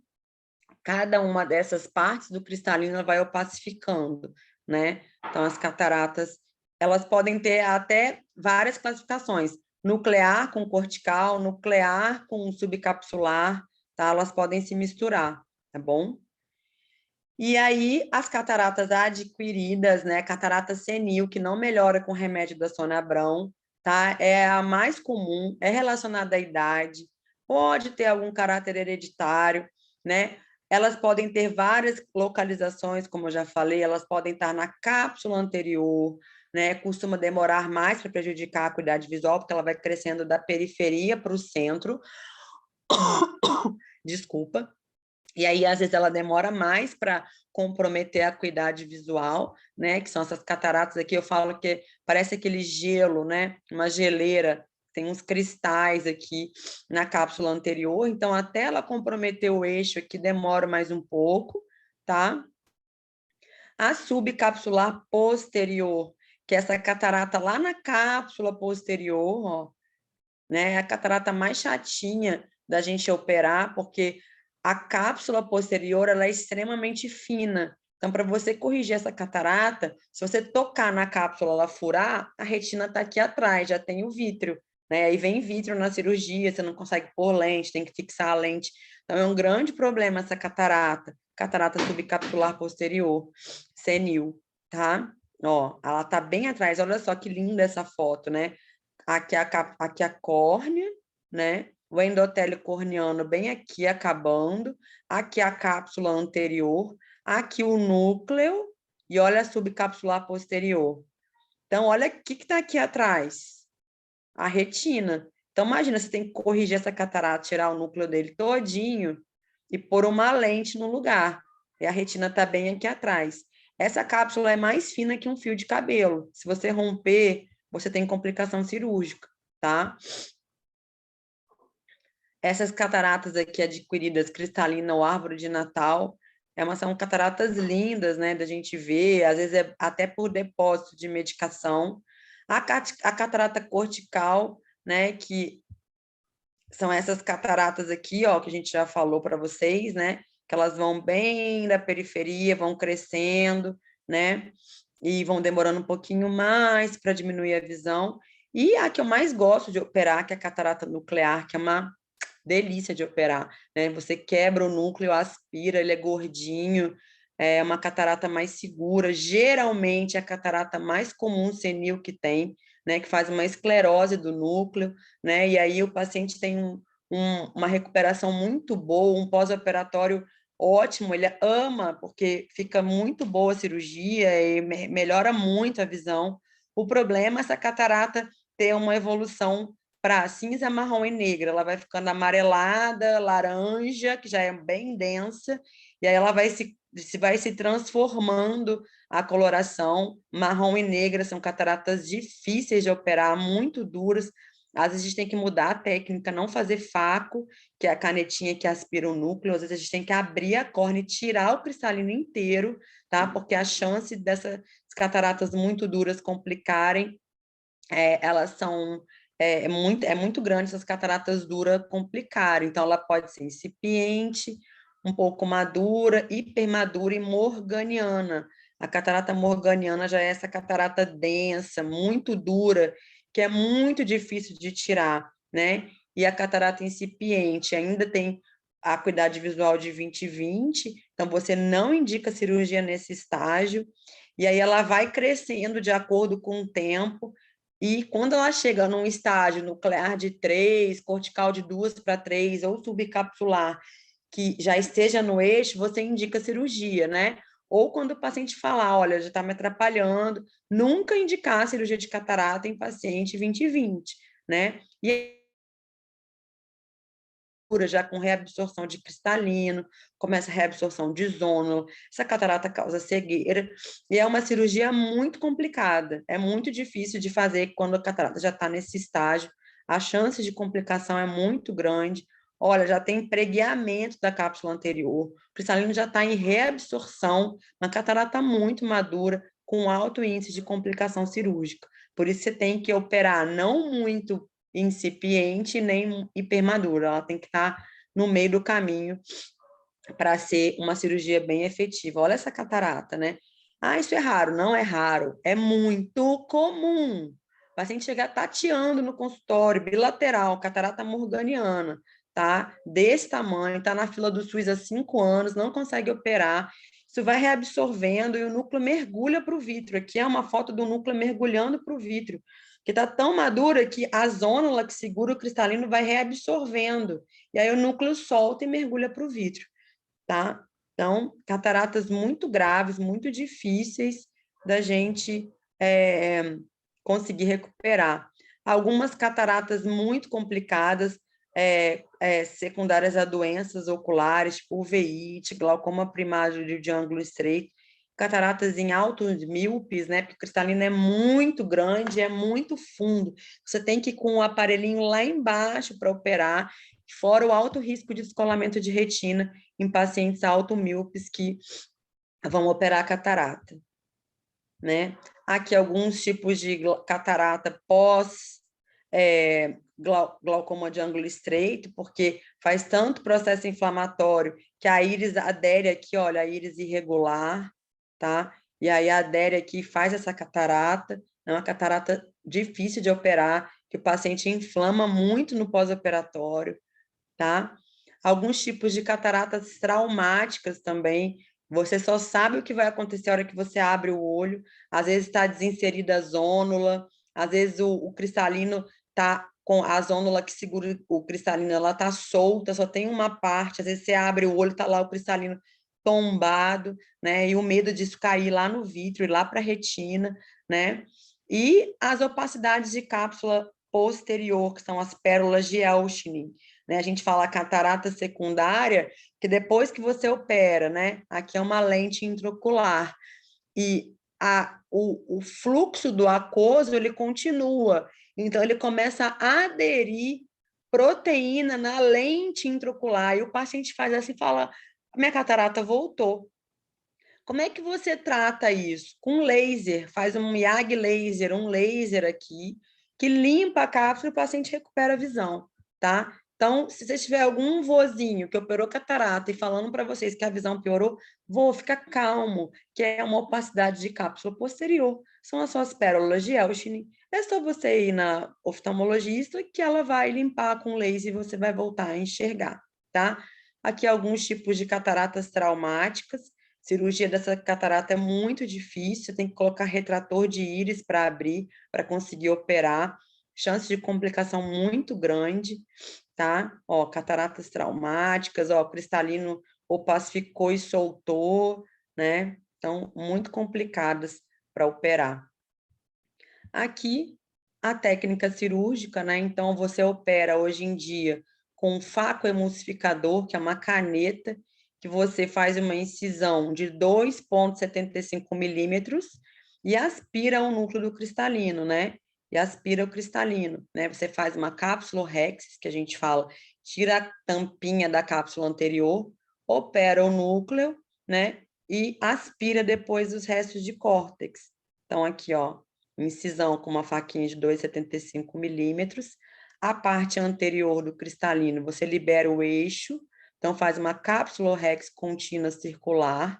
cada uma dessas partes do cristalino vai opacificando, né? Então, as cataratas, elas podem ter até várias classificações. Nuclear com cortical, nuclear com subcapsular, tá? Elas podem se misturar, tá bom? E aí, as cataratas adquiridas, né? Catarata senil, que não melhora com remédio da Sonabrão, tá? É a mais comum, é relacionada à idade, pode ter algum caráter hereditário, né? Elas podem ter várias localizações, como eu já falei, elas podem estar na cápsula anterior, né? Costuma demorar mais para prejudicar a acuidade visual, porque ela vai crescendo da periferia para o centro. Desculpa. E aí, às vezes, ela demora mais para comprometer a acuidade visual, né? Que são essas cataratas aqui, eu falo que parece aquele gelo, né? Uma geleira, tem uns cristais aqui na cápsula anterior, então até ela comprometer o eixo aqui demora mais um pouco, tá? A subcapsular posterior, que é essa catarata lá na cápsula posterior, ó, né? A catarata mais chatinha da gente operar, porque a cápsula posterior ela é extremamente fina. Então, para você corrigir essa catarata, se você tocar na cápsula, ela furar, a retina está aqui atrás, já tem o vítreo. né? Aí vem vítreo na cirurgia, você não consegue pôr lente, tem que fixar a lente. Então, é um grande problema essa catarata subcapsular posterior, senil, tá? Ó, ela tá bem atrás, olha só que linda essa foto, né? Aqui a córnea, né? O endotélio corneano bem aqui acabando, aqui a cápsula anterior, aqui o núcleo e olha a subcapsular posterior. Então, olha o que está aqui atrás, a retina. Então, imagina, você tem que corrigir essa catarata, tirar o núcleo dele todinho e pôr uma lente no lugar. E a retina está bem aqui atrás. Essa cápsula é mais fina que um fio de cabelo. Se você romper, você tem complicação cirúrgica, tá? Essas cataratas aqui adquiridas, cristalina ou árvore de Natal, são cataratas lindas, né, da gente ver, às vezes é até por depósito de medicação. A catarata cortical, né, que são essas cataratas aqui, ó, que a gente já falou para vocês, né, que elas vão bem da periferia, vão crescendo, né, e vão demorando um pouquinho mais para diminuir a visão. E a que eu mais gosto de operar, que é a catarata nuclear, que é uma delícia de operar, né? Você quebra o núcleo, aspira, ele é gordinho, é uma catarata mais segura, geralmente é a catarata mais comum senil que tem, né? Que faz uma esclerose do núcleo, né? E aí o paciente tem uma recuperação muito boa, um pós-operatório ótimo, ele ama, porque fica muito boa a cirurgia e melhora muito a visão. O problema é essa catarata ter uma evolução para cinza, marrom e negra. Ela vai ficando amarelada, laranja, que já é bem densa, e aí ela vai se transformando a coloração. Marrom e negra são cataratas difíceis de operar, muito duras. Às vezes a gente tem que mudar a técnica, não fazer faco, que é a canetinha que aspira o núcleo. Às vezes a gente tem que abrir a córnea e tirar o cristalino inteiro, tá? Porque a chance dessas cataratas muito duras complicarem, elas são muito grande, essas cataratas duras complicarem. Então, ela pode ser incipiente, um pouco madura, hipermadura e morganiana. A catarata morganiana já é essa catarata densa, muito dura, que é muito difícil de tirar, né? E a catarata incipiente ainda tem a acuidade visual de 20/20, então você não indica cirurgia nesse estágio, e aí ela vai crescendo de acordo com o tempo, e quando ela chega num estágio nuclear de 3, cortical de 2 para 3, ou subcapsular, que já esteja no eixo, você indica cirurgia, né? Ou quando o paciente falar, olha, já está me atrapalhando, nunca indicar cirurgia de catarata em paciente 20/20, né? E já com reabsorção de cristalino, começa a reabsorção de zônulo, essa catarata causa cegueira, e é uma cirurgia muito complicada, é muito difícil de fazer quando a catarata já está nesse estágio, a chance de complicação é muito grande. Olha, já tem pregueamento da cápsula anterior, o cristalino já está em reabsorção, uma catarata muito madura, com alto índice de complicação cirúrgica. Por isso, você tem que operar não muito incipiente nem hipermadura, ela tem que estar no meio do caminho para ser uma cirurgia bem efetiva. Olha essa catarata, né? Ah, isso é raro. Não é raro, é muito comum. O paciente chegar tateando no consultório, bilateral, catarata morganiana, tá? Desse tamanho, tá na fila do SUS há 5 anos, não consegue operar. Isso vai reabsorvendo e o núcleo mergulha para o vítreo. Aqui é uma foto do núcleo mergulhando para o vítreo, que está tão madura que a zônula que segura o cristalino vai reabsorvendo. E aí o núcleo solta e mergulha para o vítreo, tá? Então, cataratas muito graves, muito difíceis da gente conseguir recuperar. Algumas cataratas muito complicadas, secundárias a doenças oculares, tipo uveíte, glaucoma primário de ângulo estreito, cataratas em altos míopes, né? Porque o cristalino é muito grande, é muito fundo. Você tem que ir com o aparelhinho lá embaixo para operar, fora o alto risco de descolamento de retina em pacientes automíopes que vão operar catarata, né? Aqui alguns tipos de catarata pós glaucoma de ângulo estreito, porque faz tanto processo inflamatório que a íris adere aqui, olha, a íris irregular, tá? E aí adere aqui, faz essa catarata, é uma catarata difícil de operar, que o paciente inflama muito no pós-operatório, tá? Alguns tipos de cataratas traumáticas também, você só sabe o que vai acontecer a hora que você abre o olho, às vezes está desinserida a zônula, às vezes o cristalino está com a zônula que segura o cristalino, ela está solta, só tem uma parte, às vezes você abre o olho, está lá o cristalino tombado, né? E o medo disso cair lá no vítreo e lá para a retina, né? E as opacidades de cápsula posterior, que são as pérolas de Elshinin, né? A gente fala catarata secundária, que depois que você opera, né? Aqui é uma lente intraocular, e o fluxo do aquoso, ele continua, então ele começa a aderir proteína na lente intraocular, e o paciente faz assim e fala, minha catarata voltou. Como é que você trata isso? Com laser, faz um YAG laser, um laser aqui, que limpa a cápsula e o paciente recupera a visão, tá? Então, se você tiver algum vozinho que operou catarata e falando para vocês que a visão piorou, fica calmo, que é uma opacidade de cápsula posterior. São as suas pérolas de Elshinin. É só você ir na oftalmologista que ela vai limpar com laser e você vai voltar a enxergar, tá? Aqui alguns tipos de cataratas traumáticas. Cirurgia dessa catarata é muito difícil, tem que colocar retrator de íris para abrir, para conseguir operar. Chance de complicação muito grande, tá? Ó, cataratas traumáticas, ó, cristalino opacificou e soltou, né? Então, muito complicadas para operar. Aqui, a técnica cirúrgica, né? Então, você opera hoje em dia com um faco emulsificador, que é uma caneta, que você faz uma incisão de 2,75 milímetros e aspira o núcleo do cristalino, né? E aspira o cristalino, né? Você faz uma cápsula Rexis, que a gente fala, tira a tampinha da cápsula anterior, opera o núcleo, né? E aspira depois os restos de córtex. Então, aqui, ó, incisão com uma faquinha de 2,75 milímetros. A parte anterior do cristalino, você libera o eixo, então faz uma cápsula Rex contínua circular,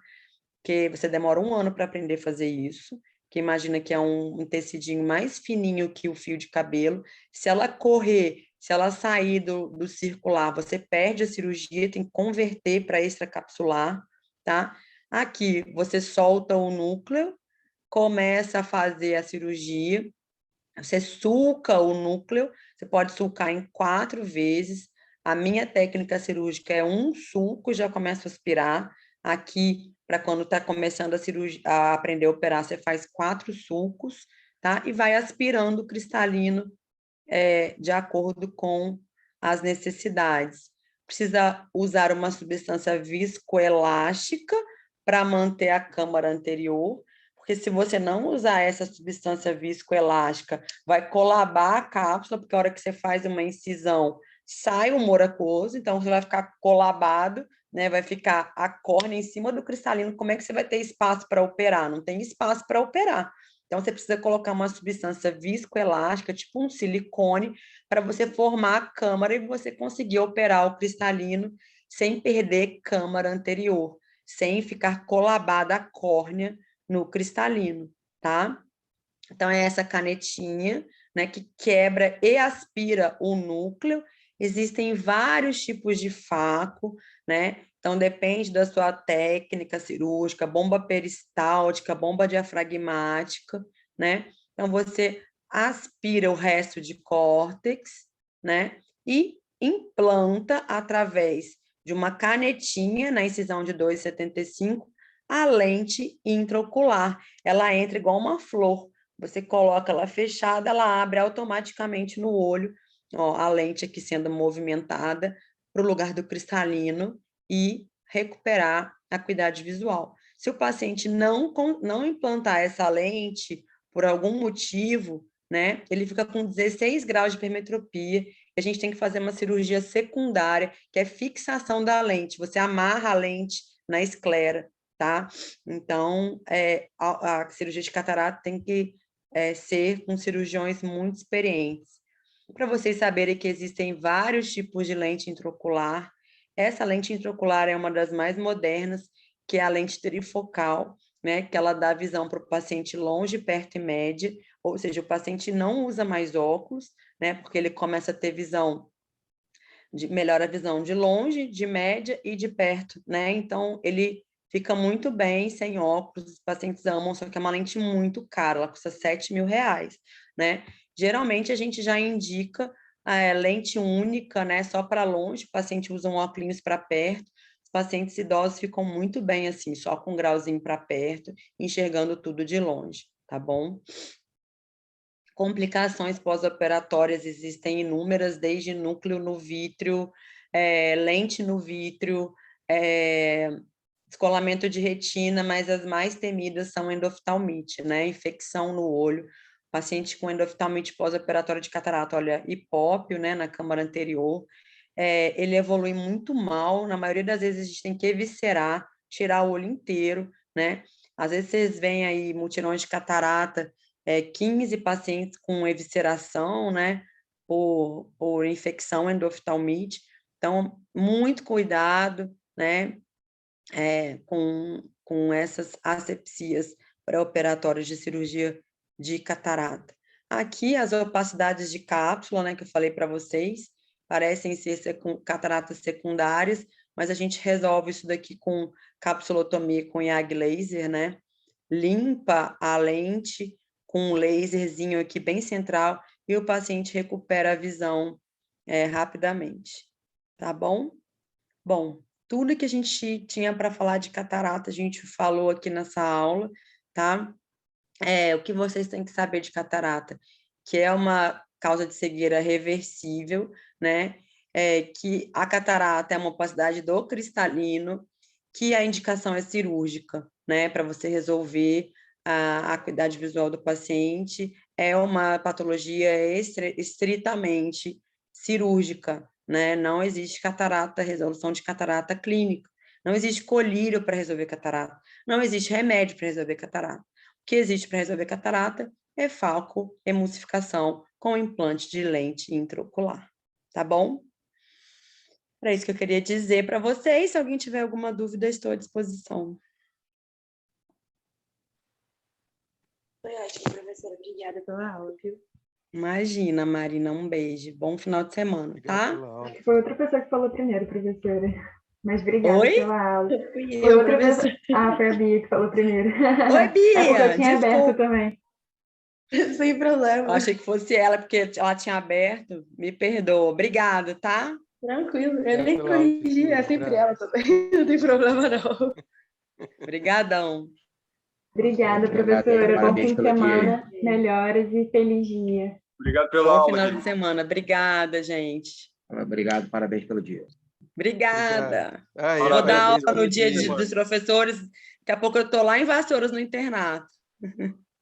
que você demora 1 ano para aprender a fazer isso, que imagina que é um tecidinho mais fininho que o fio de cabelo. Se ela correr, se ela sair do circular, você perde a cirurgia, tem que converter para extracapsular, tá? Aqui, você solta o núcleo, começa a fazer a cirurgia, você sulca o núcleo, você pode sulcar em 4 vezes. A minha técnica cirúrgica é um sulco, já começa a aspirar. Aqui, para quando está começando a cirurgia, a aprender a operar, você faz 4 sulcos, tá? E vai aspirando o cristalino de acordo com as necessidades. Precisa usar uma substância viscoelástica para manter a câmara anterior, porque se você não usar essa substância viscoelástica, vai colabar a cápsula, porque a hora que você faz uma incisão, sai o humor aquoso, então você vai ficar colabado, né? Vai ficar a córnea em cima do cristalino. Como é que você vai ter espaço para operar? Não tem espaço para operar. Então, você precisa colocar uma substância viscoelástica, tipo um silicone, para você formar a câmara e você conseguir operar o cristalino sem perder câmara anterior, sem ficar colabada a córnea no cristalino, tá? Então, é essa canetinha, né, que quebra e aspira o núcleo. Existem vários tipos de faco, né? Então, depende da sua técnica cirúrgica, bomba peristáltica, bomba diafragmática, né? Então, você aspira o resto de córtex, né? E implanta através de uma canetinha na incisão de 2,75 a lente intraocular. Ela entra igual uma flor. Você coloca ela fechada, ela abre automaticamente no olho, ó, a lente aqui sendo movimentada para o lugar do cristalino e recuperar a acuidade visual. Se o paciente não implantar essa lente por algum motivo, né, ele fica com 16 graus de hipermetropia, e a gente tem que fazer uma cirurgia secundária, que é fixação da lente. Você amarra a lente na esclera, tá? Então, a cirurgia de catarata tem que ser com cirurgiões muito experientes. Para vocês saberem que existem vários tipos de lente intraocular, essa lente intraocular é uma das mais modernas, que é a lente trifocal, né, que ela dá visão para o paciente longe, perto e média, ou seja, o paciente não usa mais óculos, né? Porque ele começa a ter melhora a visão de longe, de média e de perto, né? Então, ele fica muito bem sem óculos, os pacientes amam, só que é uma lente muito cara, ela custa R$7.000, né? Geralmente, a gente já indica lente única, né? Só para longe, o paciente usa um óculos para perto, os pacientes idosos ficam muito bem assim, só com um grauzinho para perto, enxergando tudo de longe, tá bom? Complicações pós-operatórias existem inúmeras, desde núcleo no vítreo, lente no vítreo, descolamento de retina, mas as mais temidas são endoftalmite, né? Infecção no olho. Paciente com endoftalmite pós-operatória de catarata, olha, hipópio, né, na câmara anterior, ele evolui muito mal, na maioria das vezes a gente tem que eviscerar, tirar o olho inteiro, né? Às vezes vocês veem aí mutirões de catarata, 15 pacientes com evisceração, né, por infecção endoftalmite. Então, muito cuidado, né, com essas asepsias pré-operatórias de cirurgia de catarata. Aqui, as opacidades de cápsula, né, que eu falei para vocês, parecem ser cataratas secundárias, mas a gente resolve isso daqui com capsulotomia com YAG laser, né? Limpa a lente com um laserzinho aqui bem central e o paciente recupera a visão rapidamente, tá bom? Bom, tudo que a gente tinha para falar de catarata, a gente falou aqui nessa aula, tá? O que vocês têm que saber de catarata? Que é uma causa de cegueira reversível, né? Que a catarata é uma opacidade do cristalino, que a indicação é cirúrgica, né? Para você resolver a acuidade visual do paciente, é uma patologia estritamente cirúrgica, né? Não existe catarata, resolução de catarata clínica. Não existe colírio para resolver catarata. Não existe remédio para resolver catarata. O que existe para resolver catarata é falcoemulsificação com implante de lente intraocular. Tá bom? Era isso que eu queria dizer para vocês. Se alguém tiver alguma dúvida, estou à disposição. Foi ótimo, professora. Obrigada pela aula, viu? Imagina, Marina, um beijo. Bom final de semana, Obrigado tá? pela aula. Foi outra pessoa que falou primeiro, professora. Mas obrigada Oi? pela aula. Fui Foi eu, outra pessoa. professora. Ah, foi a Bia que falou primeiro. Oi, É porque eu Bia! tinha aberto Desculpa. também. Sem Eu problema. achei que fosse ela, porque ela tinha aberto. Me perdoa. Obrigado, tá? Tranquilo. Eu Obrigado nem pela aula, corrigi, é professora. sempre Abraço. ela também. Não tem problema, não. Obrigadão. Obrigada, Obrigado, professora. Bom parabéns fim de pelo dia aí. semana. Melhoras e feliz dia. Obrigado pela Bom aula, final de gente. semana. Obrigada, gente. Obrigado, parabéns pelo dia. Obrigada. Ah, Vou dar Parabéns, aula no bom dia fim de semana. dos professores. Daqui a pouco eu estou lá em Vassouras, no internato.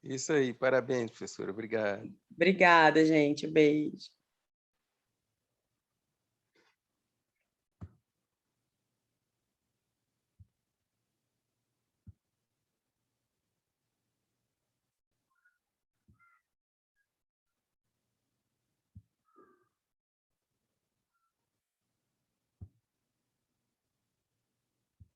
Isso aí, parabéns, professora. Obrigado. Obrigada, gente. Beijo.